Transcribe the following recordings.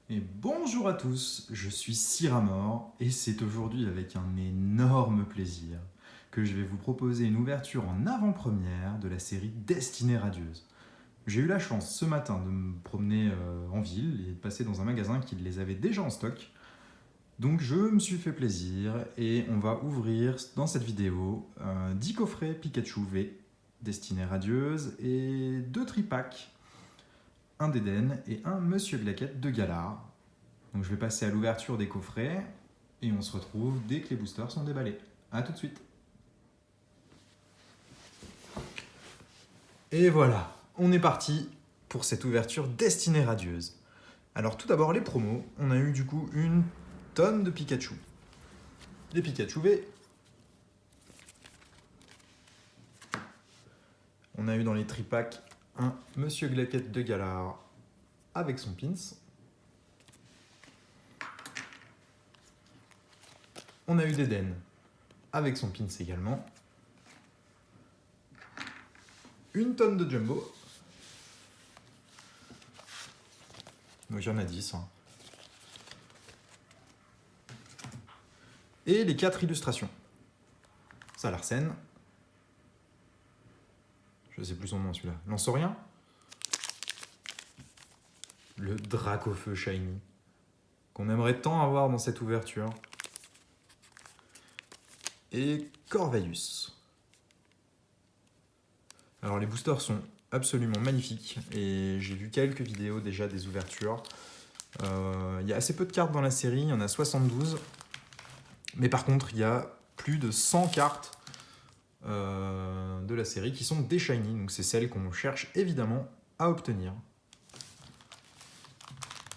Et bonjour à tous, je suis Cyramor et c'est aujourd'hui avec un énorme plaisir que je vais vous proposer une ouverture en avant-première de la série Destinée radieuse. J'ai eu la chance ce matin de me promener en ville et de passer dans un magasin qui les avait déjà en stock. Donc je me suis fait plaisir et on va ouvrir dans cette vidéo 10 coffrets Pikachu V Destinée radieuse et 2 tripacks, un d'Eden et un Monsieur Glaquette de Galar. Donc je vais passer à l'ouverture des coffrets et on se retrouve dès que les boosters sont déballés. A tout de suite. Et voilà, on est parti pour cette ouverture Destinée radieuse. Alors tout d'abord les promos, on a eu du coup une tonne de Pikachu. Les Pikachu V. On a eu dans les tripacks un Monsieur Glaquette de Galar avec son pins. On a eu d'Eden avec son pins également. Une tonne de Jumbo. Donc il y en a 10. Et les 4 illustrations. Ça, Larsen. Je sais plus son nom celui-là. Lansorien. Le Dracofeu Shiny. Qu'on aimerait tant avoir dans cette ouverture. Et Corvalius. Alors les boosters sont absolument magnifiques et j'ai vu quelques vidéos déjà des ouvertures. Il y a assez peu de cartes dans la série, il y en a 72. Mais par contre, il y a plus de 100 cartes de la série qui sont des shiny. Donc c'est celles qu'on cherche évidemment à obtenir.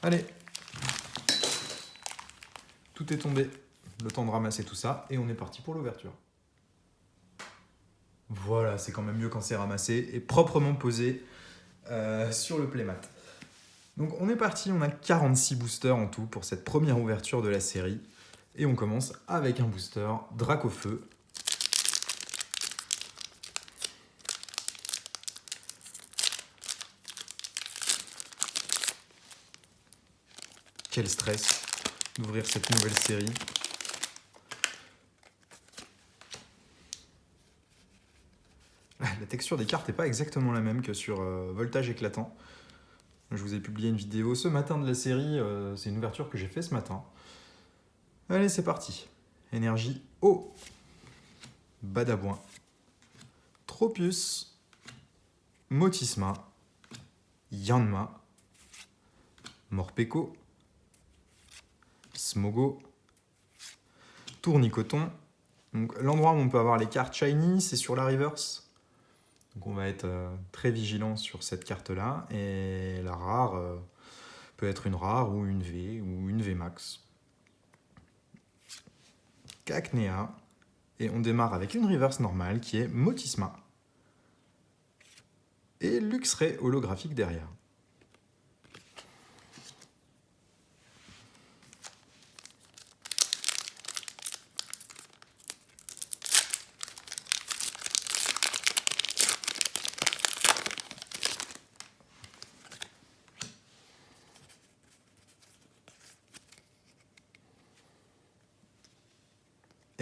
Allez, tout est tombé. Le temps de ramasser tout ça et on est parti pour l'ouverture. Voilà, c'est quand même mieux quand c'est ramassé et proprement posé sur le playmat. Donc on est parti, on a 46 boosters en tout pour cette première ouverture de la série. Et on commence avec un booster Dracofeu. Quel stress d'ouvrir cette nouvelle série. La texture des cartes n'est pas exactement la même que sur Voltage éclatant. Je vous ai publié une vidéo ce matin de la série, c'est une ouverture que j'ai fait ce matin. Allez, c'est parti. Énergie eau. Badabouin. Tropius. Motisma. Yanma. Morpeko. Smogo. Tournicoton. Donc, l'endroit où on peut avoir les cartes shiny, c'est sur la reverse. Donc on va être très vigilant sur cette carte-là. Et la rare peut être une rare ou une V ou une V max. Cacnea. Et on démarre avec une reverse normale qui est Motisma. Et Luxray holographique derrière.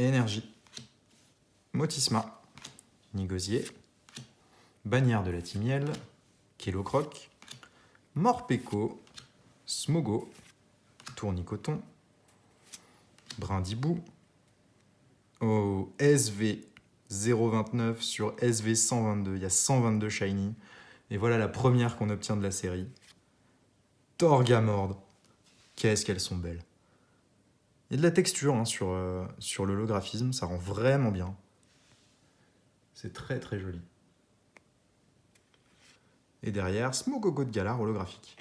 Énergie. Motisma. Nigosier. Bannière de la Timiel. Kelocroc. Morpeko. Smogo. Tournicoton. Brindibou. Oh, SV 029 sur SV 122. Il y a 122 shiny. Et voilà la première qu'on obtient de la série. Torgamord. Qu'est-ce qu'elles sont belles. Il y a de la texture sur l'holographisme, ça rend vraiment bien. C'est très très joli. Et derrière, Smogogo de Galar holographique.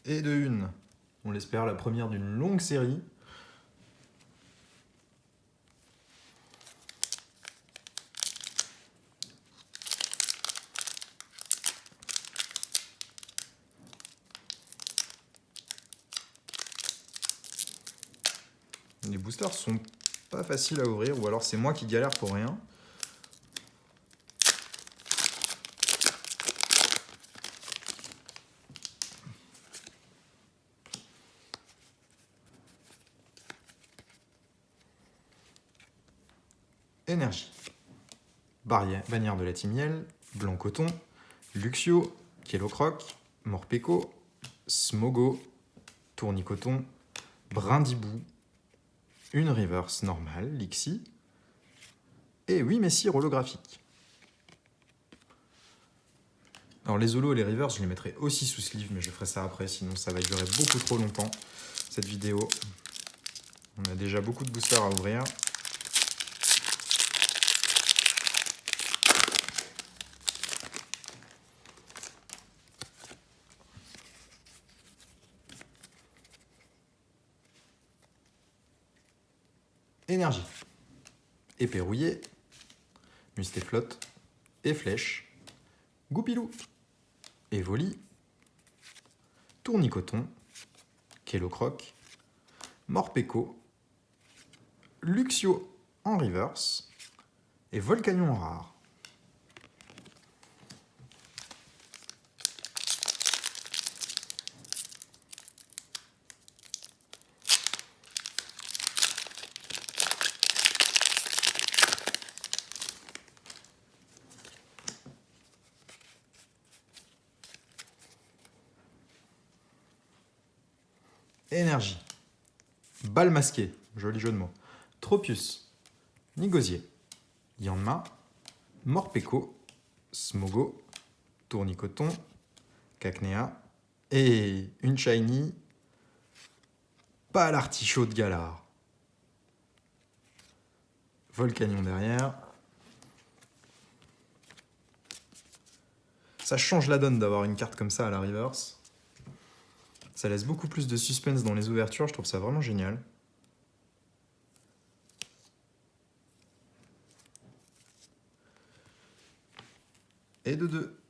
Et de une, on l'espère, la première d'une longue série. Les boosters sont pas faciles à ouvrir, ou alors c'est moi qui galère pour rien. Énergie. Bannière de la Timiel, Blanc Coton, Luxio, Kellocroc, Morpeko, Smogo, Tournicoton, Brindibou, une reverse normale, Lixie, et 8 messires holographiques. Alors les holos et les reverse, je les mettrai aussi sous sleeve, mais je ferai ça après, sinon ça va durer beaucoup trop longtemps, cette vidéo. On a déjà beaucoup de boosters à ouvrir. Énergie. Épée rouillée, Mustéflotte, et Flèche, Goupilou, Evoli, Tournicoton, Kellocroc, Morpeko, Luxio en reverse et Volcanion en rare. Énergie. Balle masquée, joli jeu de mots. Tropius, Nigosier, Yanma, Morpeko, Smogo, Tournicoton, Cacnea et une shiny, pas l'artichaut de Galar. Volcanion derrière. Ça change la donne d'avoir une carte comme ça à la reverse. Ça laisse beaucoup plus de suspense dans les ouvertures, je trouve ça vraiment génial. Et de 2.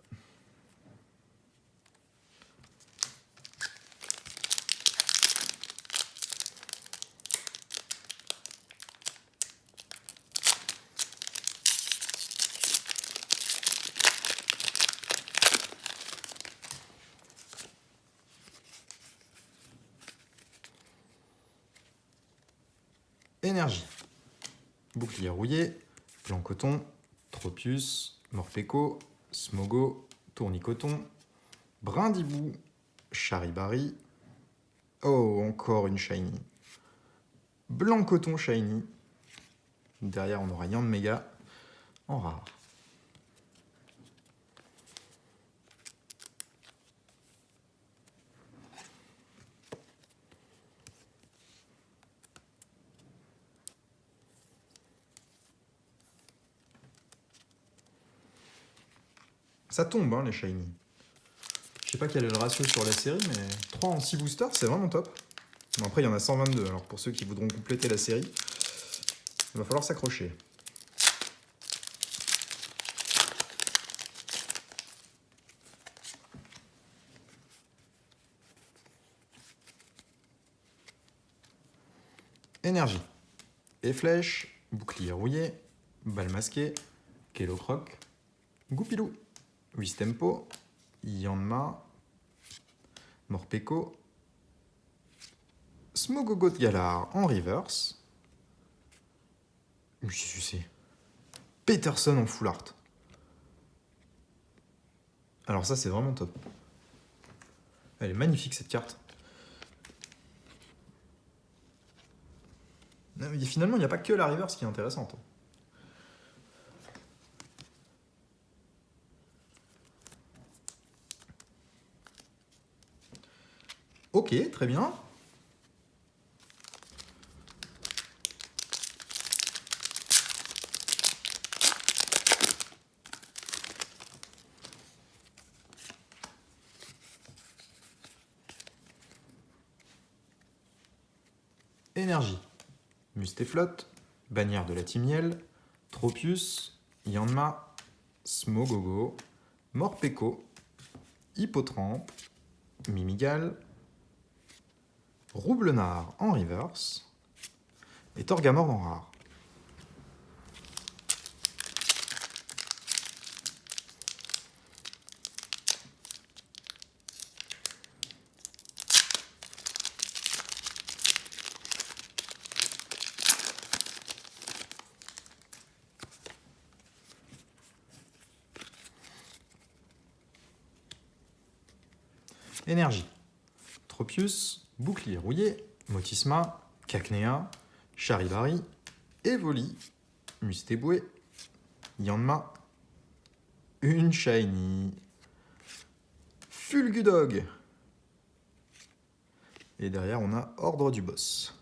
Énergie. Bouclier rouillé, Blanc Coton, Tropius, Morpeko, Smogo, Tournicoton, Brindibou, Charibari. Oh, encore une shiny. Blanc Coton shiny. Derrière, on aura Yanmega en rare. Ça tombe, hein, les shiny. Je sais pas quel est le ratio sur la série, mais 3 en 6 boosters, c'est vraiment top. Bon, après, il y en a 122, alors pour ceux qui voudront compléter la série, il va falloir s'accrocher. Énergie. Et flèche, bouclier rouillé, balle masquée, Kellocroc, Goupilou, Wistempo, Yanma, Morpeko, Smogogot Galar en reverse. Je sais. Peterson en full art. Alors ça, c'est vraiment top. Elle est magnifique, cette carte. Finalement, il n'y a pas que la reverse qui est intéressante. Ok, très bien. Énergie. Mustéflotte, Bannière de la Timiel, Tropius, Yanma, Smogogo, Morpeko, Hippotrampe, Mimigal, Roublenard en reverse, et Torgamord en rare. Énergie. Tropius, Bouclier rouillé, Motisma, Cacnea, Charibari, Evoli, Mustéboué, Yanma, une Shiny, Fulgudog. Et derrière, on a Ordre du Boss.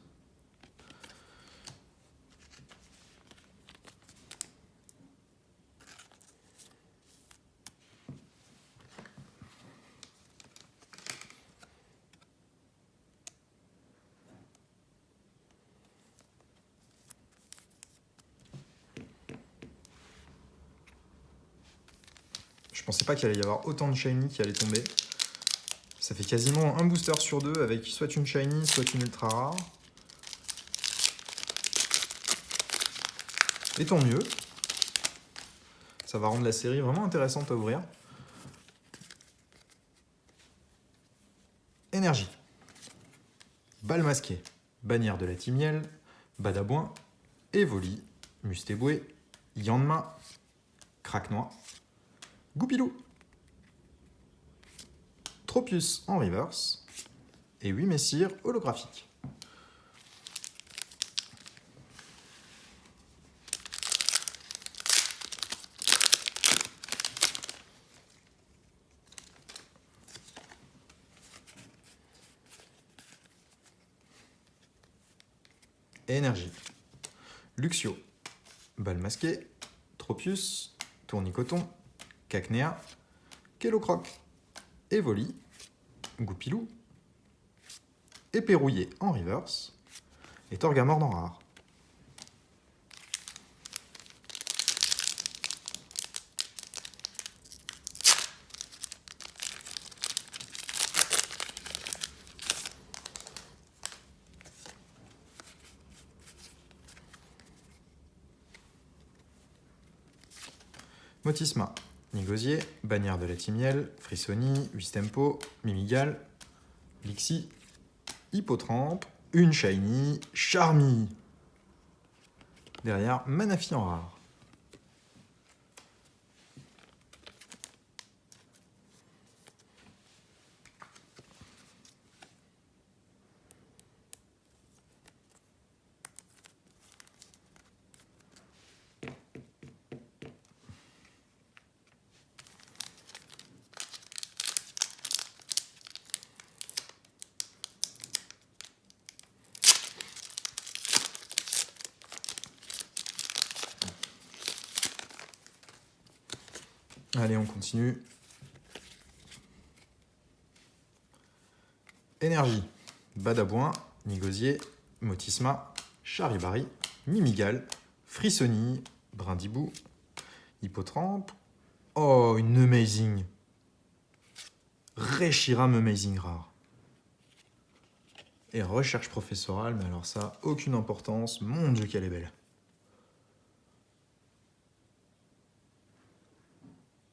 Je pensais pas qu'il allait y avoir autant de shiny qui allaient tomber. Ça fait quasiment un booster sur deux avec soit une shiny, soit une ultra rare. Et tant mieux. Ça va rendre la série vraiment intéressante à ouvrir. Énergie. Balle masquée. Bannière de la Timiel. Badabouin. Evoli. Mustéboué. Yanma. Craquenois. Goupilou. Tropius en reverse. Et 8 messirs holographiques. Énergie. Luxio. Balle masquée. Tropius. Tournicoton. Cacnea. Kellocroc. Evoli. Goupilou. Épée rouillée en reverse. Et Torgamord en rare. Motisma, Nigosier, Bannière de la Timiel, Frissoni, Wistempo, Mimigal, Lixi, Hippotrampe, une Shiny, Charmy. Derrière, Manafi en rare. Allez, on continue. Énergie. Badabouin, Nigosier, Motisma, Charibari, Mimigal, Frissoni, Brindibou, Hippotrampe. Oh, une Amazing. Reshiram Amazing rare. Et recherche professorale, mais alors ça, aucune importance. Mon Dieu, qu'elle est belle.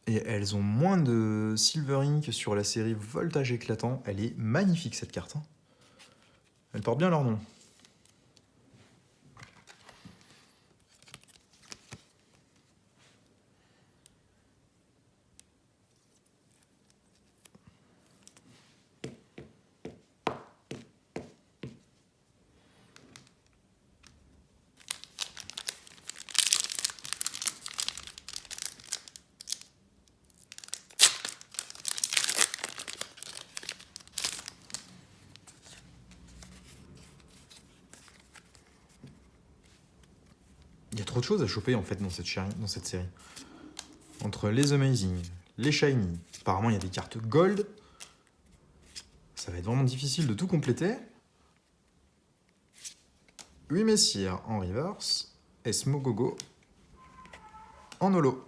Et elles ont moins de Silver Ink sur la série Voltage éclatant. Elle est magnifique cette carte. Hein. Elle porte bien leur nom. Il y a trop de choses à choper en fait dans cette série. Entre les Amazing, les Shiny, apparemment il y a des cartes Gold. Ça va être vraiment difficile de tout compléter. 8 messirs en reverse. Et Smogogo en holo.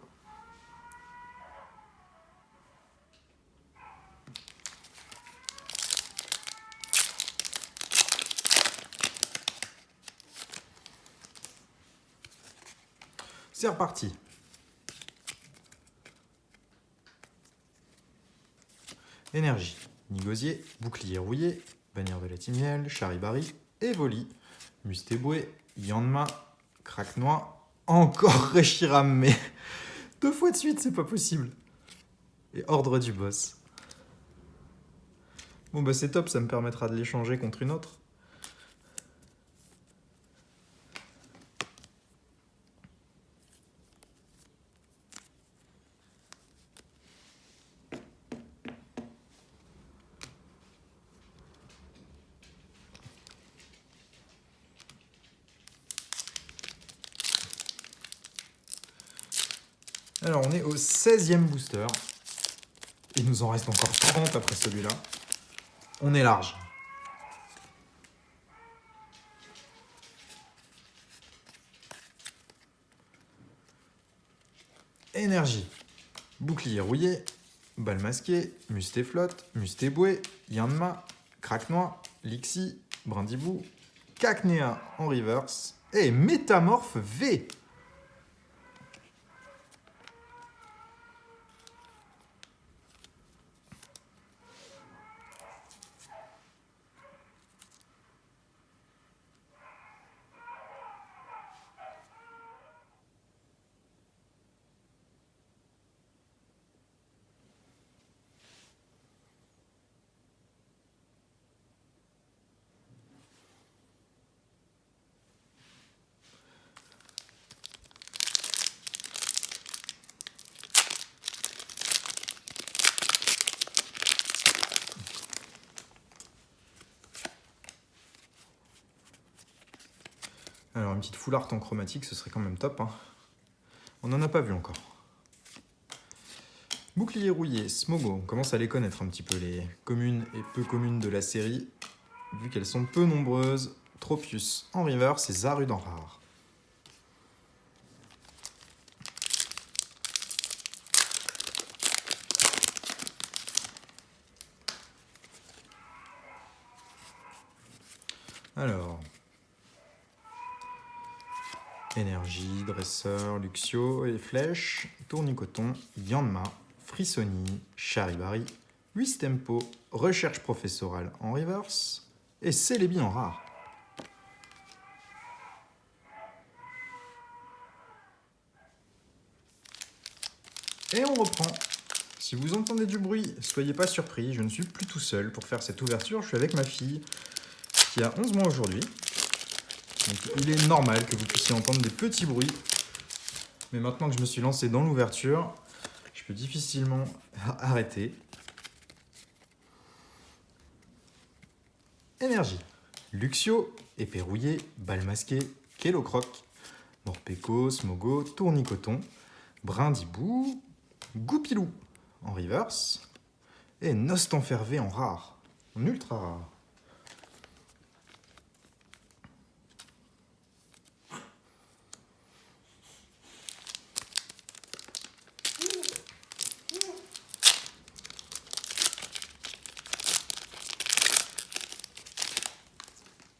C'est reparti. Énergie. Nigosier, bouclier rouillé, bannière de la Timiel, Charibari, Evoli, Mustéboué, Yanma, Craquenois, encore Reshiram, mais 2 fois de suite, c'est pas possible. Et ordre du boss. Bon bah c'est top, ça me permettra de l'échanger contre une autre. Alors on est au 16e booster. Il nous en reste encore 30 après celui-là. On est large. Énergie. Bouclier rouillé, balle masquée, mustéflotte, mustéboué, Yanma, Craquenois, Lixi, Brindibou, Cacnea en reverse et Métamorphe V. Alors une petite full art en chromatique, ce serait quand même top. Hein. On n'en a pas vu encore. Bouclier rouillé, Smogo, on commence à les connaître un petit peu, les communes et peu communes de la série, vu qu'elles sont peu nombreuses. Tropius en reverse et Zarud en rare. Alors, Énergie, Dresseur, Luxio et Flèche, Tournicoton, Yanma, Frissoni, Charibari, Wistempo, Recherche professorale en reverse et Celebi en rare. Et on reprend. Si vous entendez du bruit, soyez pas surpris, je ne suis plus tout seul pour faire cette ouverture, je suis avec ma fille qui a 11 mois aujourd'hui. Donc il est normal que vous puissiez entendre des petits bruits. Mais maintenant que je me suis lancé dans l'ouverture, je peux difficilement arrêter. Énergie. Luxio, épée rouillée, balle masquée, Kelocroc, Morpeko, Smogo, Tournicoton, Brindibou, Goupilou en reverse et Nostanfervé en rare, en ultra rare.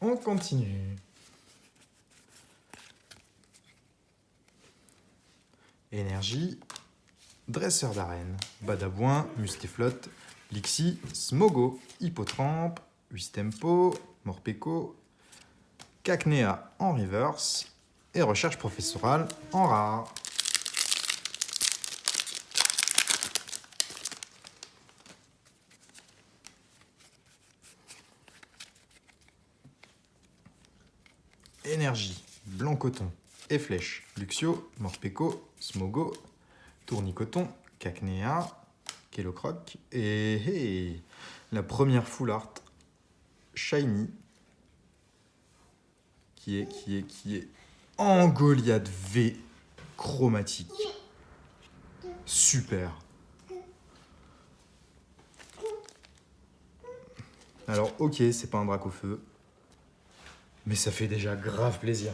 On continue. Énergie, Dresseur d'arène, Badabouin, Mustéflotte, Lixi, Smogo, Hippotrampe, Wistempo, Morpeko, Cacnea en reverse et Recherche professorale en rare. Énergie, Blanc-Coton et Flèche, Luxio, Morpeko, Smogo, Tournicoton, Cacnea, Kelocroc et la première full art shiny qui est Engoliade V chromatique. Super. Alors ok, c'est pas un drac au feu, mais ça fait déjà grave plaisir.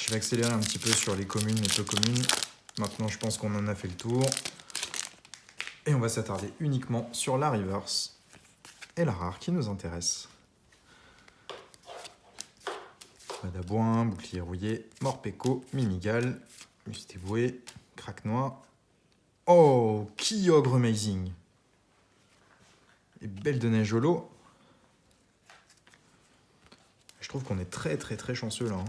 Je vais accélérer un petit peu sur les communes et peu communes. Maintenant, je pense qu'on en a fait le tour. Et on va s'attarder uniquement sur la reverse et la rare qui nous intéresse. Madabouin, bouclier rouillé, Morpeko, Mimigal, Mustéboué, Craquenois. Oh, Kyogre Amazing! Et Belle de Neige Holo. Je trouve qu'on est très chanceux là. Hein.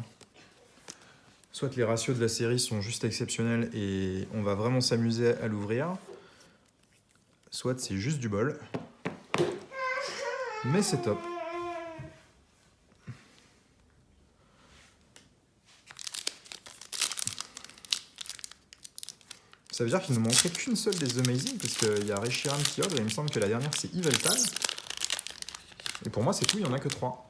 Soit les ratios de la série sont juste exceptionnels et on va vraiment s'amuser à l'ouvrir, soit c'est juste du bol. Mais c'est top. Ça veut dire qu'il ne nous manquerait qu'une seule des Amazing, parce qu'il y a Reshiram Kyogre, et il me semble que la dernière c'est Yveltal. Et pour moi c'est tout, il n'y en a que 3.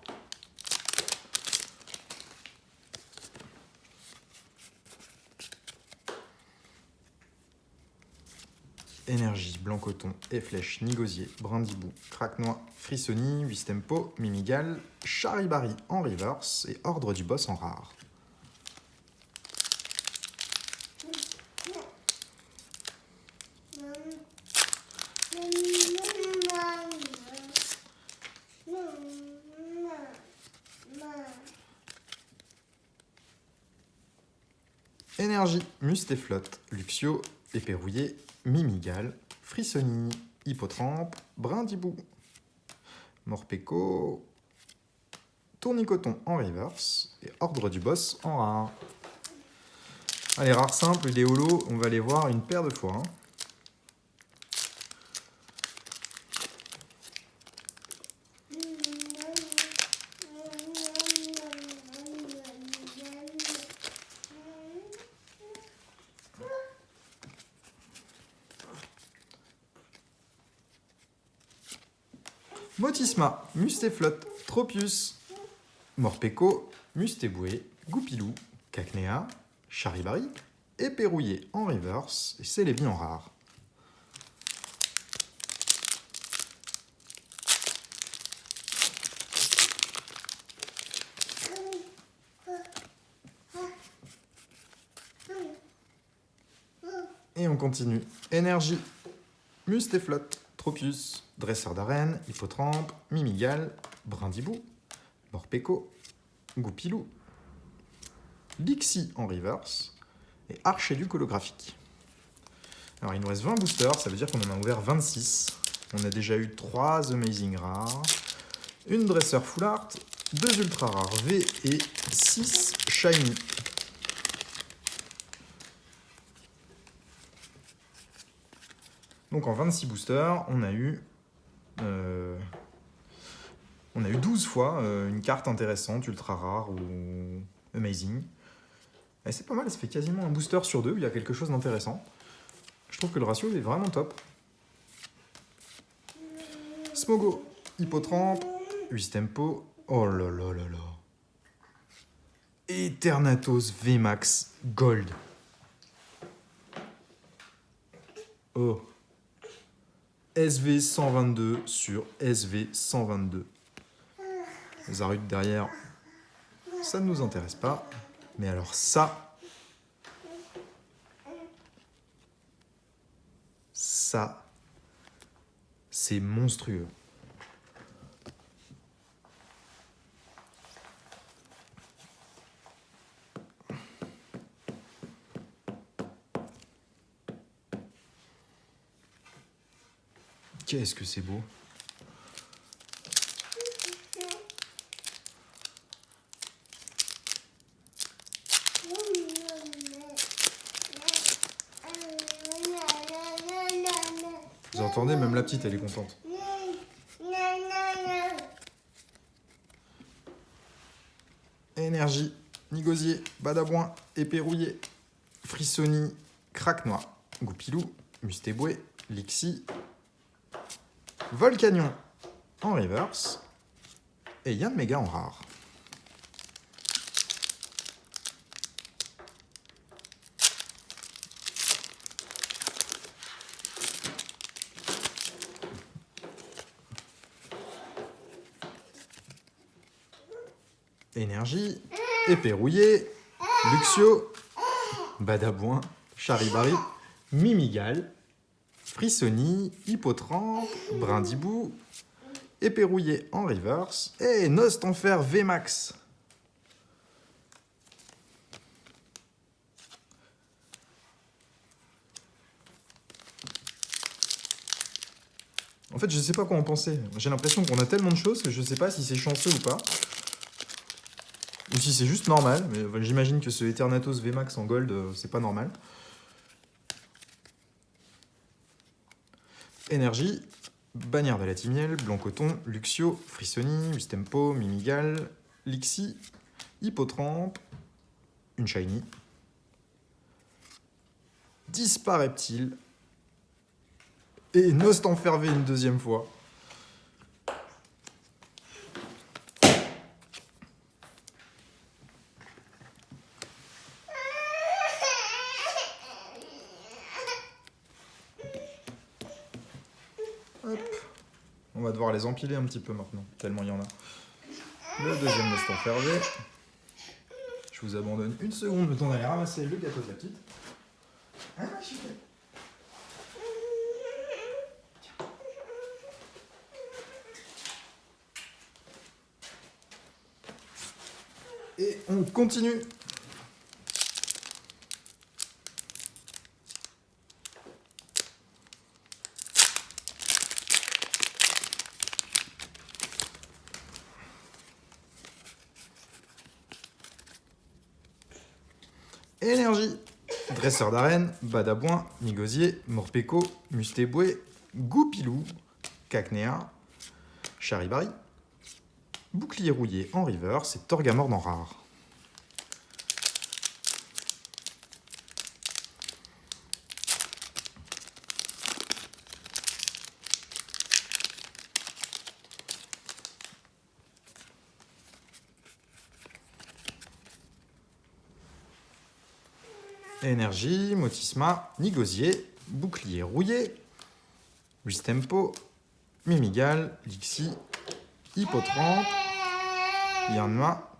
Énergie, Blanc Coton, Efflèche, Nigosier, Brindibou, Craquenois, Frissoni, Wistempo, Mimigal, Charibari en reverse et Ordre du Boss en rare. Énergie, Mustéflotte, Luxio, Épée rouillée, Mimigal, Frissoni, Hippotrampe, Brindibou, Morpeko, Tournicoton en reverse et Ordre du Boss en rare. Allez, rares simples, les holos, on va les voir une paire de fois. Hein. Motisma, Mustéflotte, Tropius, Morpeko, Mustéboué, Goupilou, Cacnea, Charibari, Épée rouillée en reverse et Célébi en rare. Et on continue. Énergie, Mustéflotte, Tropius, Dresseur d'arène, Hippotrampe, Mimigal, Brindibou, Morpeko, Goupilou, Lixie en reverse et Archéduc holographique. Alors il nous reste 20 boosters, ça veut dire qu'on en a ouvert 26. On a déjà eu 3 Amazing rares, une Dresseur Full Art, 2 Ultra rares V et 6 Shiny. Donc en 26 boosters, on a eu 12 fois une carte intéressante, ultra rare ou amazing. Et c'est pas mal, ça fait quasiment un booster sur 2 où il y a quelque chose d'intéressant. Je trouve que le ratio est vraiment top. Smogo, Hippotrampe, Wistempo, oh là là là là. Eternatus VMAX Gold. Oh. SV 122 sur SV 122. Zarud derrière, ça ne nous intéresse pas. Mais alors ça, c'est monstrueux. Qu'est-ce que c'est beau. Vous entendez, même la petite, elle est contente. Énergie, Nigosier, Badabouin, Épée rouillée, Frissoni, Craquenois, Goupilou, Mustéboué, Lixie, Volcanion en reverse et Yann Méga en rare. Énergie, Épée rouillée, Luxio, Badabouin, Charibari, Mimigal, Frissoni, Hippotrampe, Brindibou, Éperrouillé en reverse et Nost en fer VMAX. En fait, je sais pas quoi en penser. J'ai l'impression qu'on a tellement de choses que je sais pas si c'est chanceux ou pas. Ou si c'est juste normal. Mais j'imagine que ce Eternatus VMAX en gold, c'est pas normal. Énergie, Bannière de la Timiel, Blanc Coton, Luxio, Frissoni, Wistempo, Mimigal, Lixi, Hippotrampe, une Shiny, Dispareptile et Nost enfervé une deuxième fois. Hop. On va devoir les empiler un petit peu maintenant, tellement il y en a. Le deuxième Nost enfervé. Je vous abandonne une seconde, le temps d'aller ramasser le gâteau de la petite. Ah, super. Et on continue. Énergie, Dresseur d'arène, Badabouin, Migosier, Morpeko, Mustéboué, Goupilou, Cacnéa, Charibari, Bouclier rouillé en reverse et Torgamord en rare. Énergie, Motisma, Nigosier, Bouclier rouillé, Wistempo, Mimigal, Lixi, Hippotrampe, Yanma.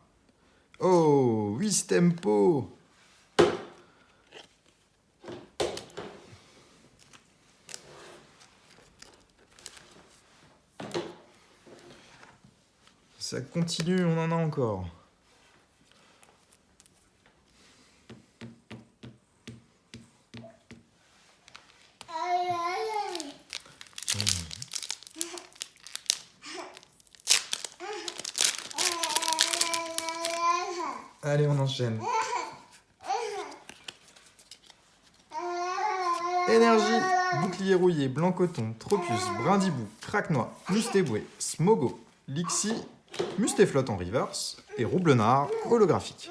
Oh, Wistempo! Ça continue, on en a encore. Allez, on enchaîne. Énergie, Bouclier rouillé, Blanc Coton, Tropius, Brindibou, Craquenois, Mustéboué, Smogo, Lixi, Mustéflotte en reverse et Roublenard holographique.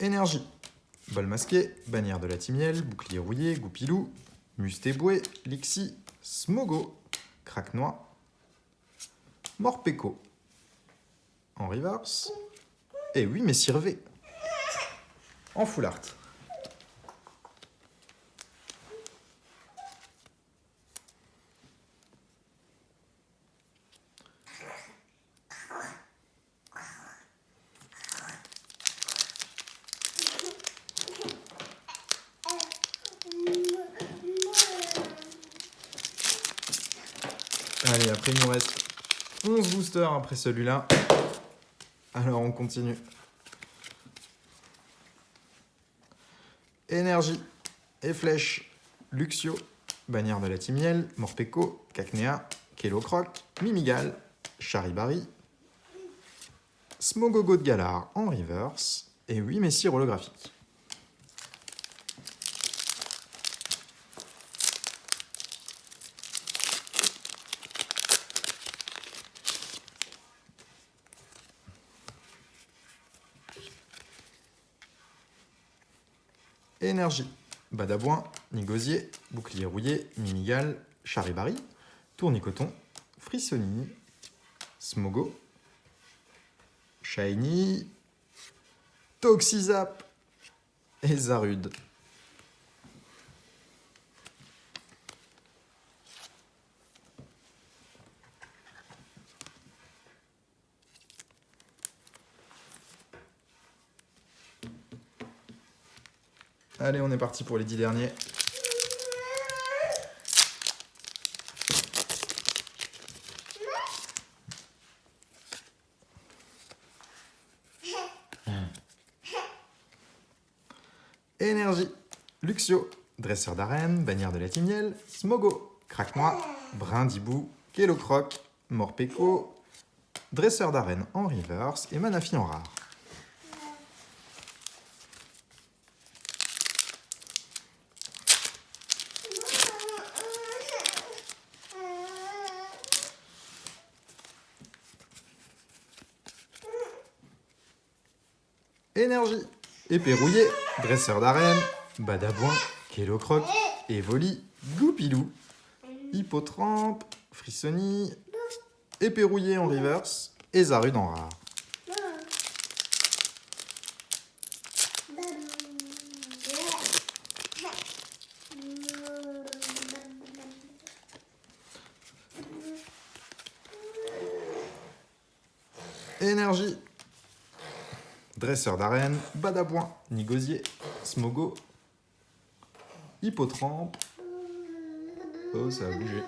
Énergie, Bol masqué, Bannière de la Timiel, Bouclier rouillé, Goupilou, Mustéboué, Lixi, Smogo, Craquenois, Morpeko en reverse et oui, mais Sirvé en full art. Allez, après il nous reste 11 boosters après celui-là. Alors on continue. Énergie et flèche, Luxio, Bannière de la Timiel, Morpeko, Cacnéa, Kelocroc, Mimigal, Charibari, Smogogo de Galar en reverse et 8 messieurs holographiques. Énergie, Badabouin, Nigosier, Bouclier rouillé, Mimigal, Charibari, Tournicoton, Frissoni, Smogo, Shiny, Toxizap et Zarude. Allez, on est parti pour les 10 derniers. Énergie, Luxio, Dresseur d'arène, Bannière de la Timiel, Smogo, Craque-Noix, Brindibou, Kellocroc, Morpeko, Dresseur d'arène en reverse et Manafi en rare. Énergie, Épée rouillée, Dresseur d'arène, Badabouin, Kellocroc, Evoli, Goupilou, Hippotrampe, Frissoni, Épée rouillée en reverse et Zarude en rare. Énergie, Dresseur d'arène, Badabouin, Nigosier, Smogo, Hippotrampe. Oh, ça a bougé.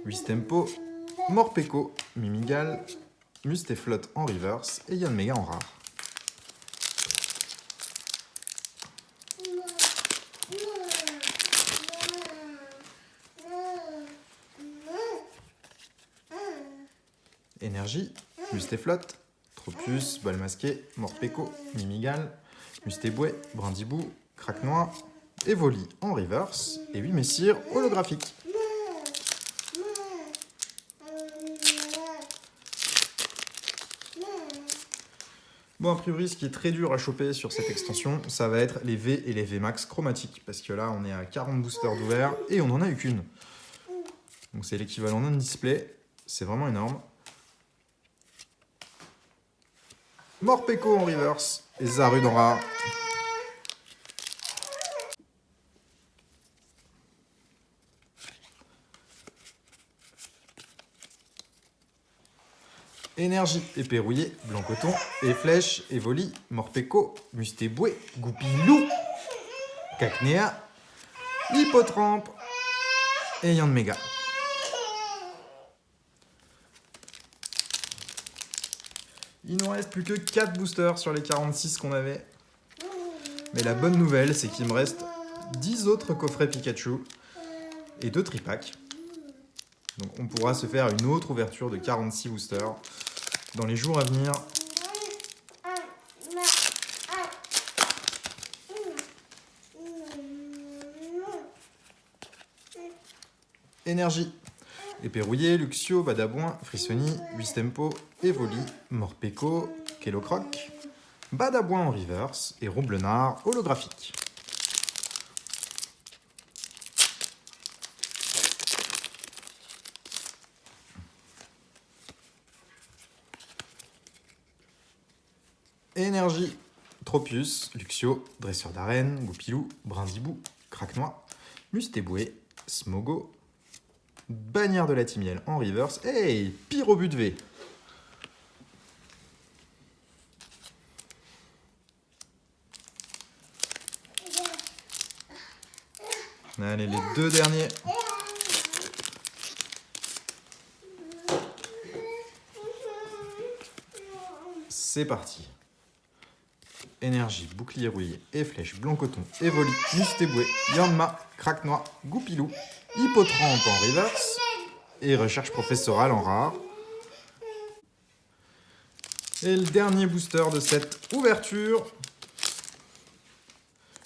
Wistempo, Morpeko, Mimigal, Musteflotte en reverse et Yanmega en rare. Énergie, Musteflotte, Tropius, Balle masquée, Morpeko, Mimigal, Mustéboué, Brindibou, Craque-Noix, Evoli en reverse et 8 messires holographiques. Bon, a priori, ce qui est très dur à choper sur cette extension, ça va être les V et les V max chromatiques, parce que là, on est à 40 boosters d'ouvert et on n'en a eu qu'une. Donc c'est l'équivalent d'un display, c'est vraiment énorme. Morpeko en reverse et Zarude en rare. Énergie, Épée rouillée, Blanc coton, et Flèche, Evoli, Morpeko, Mustéboué, Goupilou, Cacnea, Hippotrampe et Yanmega. Il nous reste plus que 4 boosters sur les 46 qu'on avait. Mais la bonne nouvelle, c'est qu'il me reste 10 autres coffrets Pikachu et 2 tripacks. Donc on pourra se faire une autre ouverture de 46 boosters dans les jours à venir. Énergie, Épée rouillée, Luxio, Badabouin, Frissoni, Wistempo, Evoli, Morpeko, Kellocroc, Badabouin en reverse et Roublenard holographique. Énergie, Tropius, Luxio, Dresseur d'arène, Goupilou, Brindibou, Craque-Noix, Mustéboué, Smogo, Bannière de la Timiel en reverse. Hey, Pyrobut V. Allez, les 2 derniers. C'est parti. Énergie, Bouclier rouillé et Flèche, Blanc coton, Evoli, Mustéboué, Yanma, Craque-Noix, Goupilou, Hippotrampe en reverse et Recherche professorale en rare. Et le dernier booster de cette ouverture.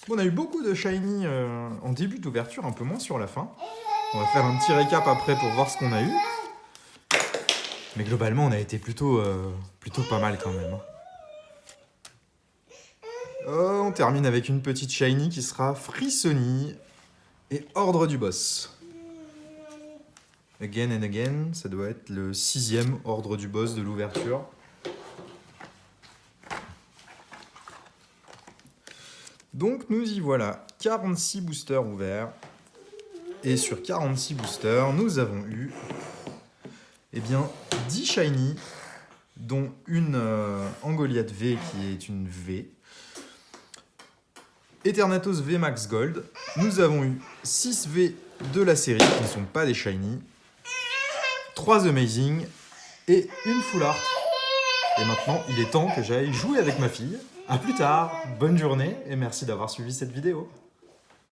On a eu beaucoup de shiny en début d'ouverture, un peu moins sur la fin. On va faire un petit récap après pour voir ce qu'on a eu. Mais globalement, on a été plutôt pas mal quand même. On termine avec une petite shiny qui sera Frissoni et Ordre du Boss. Again and again, ça doit être le 6e Ordre du Boss de l'ouverture. Donc nous y voilà, 46 boosters ouverts. Et sur 46 boosters, nous avons eu 10 shiny, dont une Angoliath V qui est une V. Eternatus V Max Gold. Nous avons eu 6 V de la série qui ne sont pas des shiny. 3 Amazing et une Full Art. Et maintenant, il est temps que j'aille jouer avec ma fille. A plus tard, bonne journée et merci d'avoir suivi cette vidéo.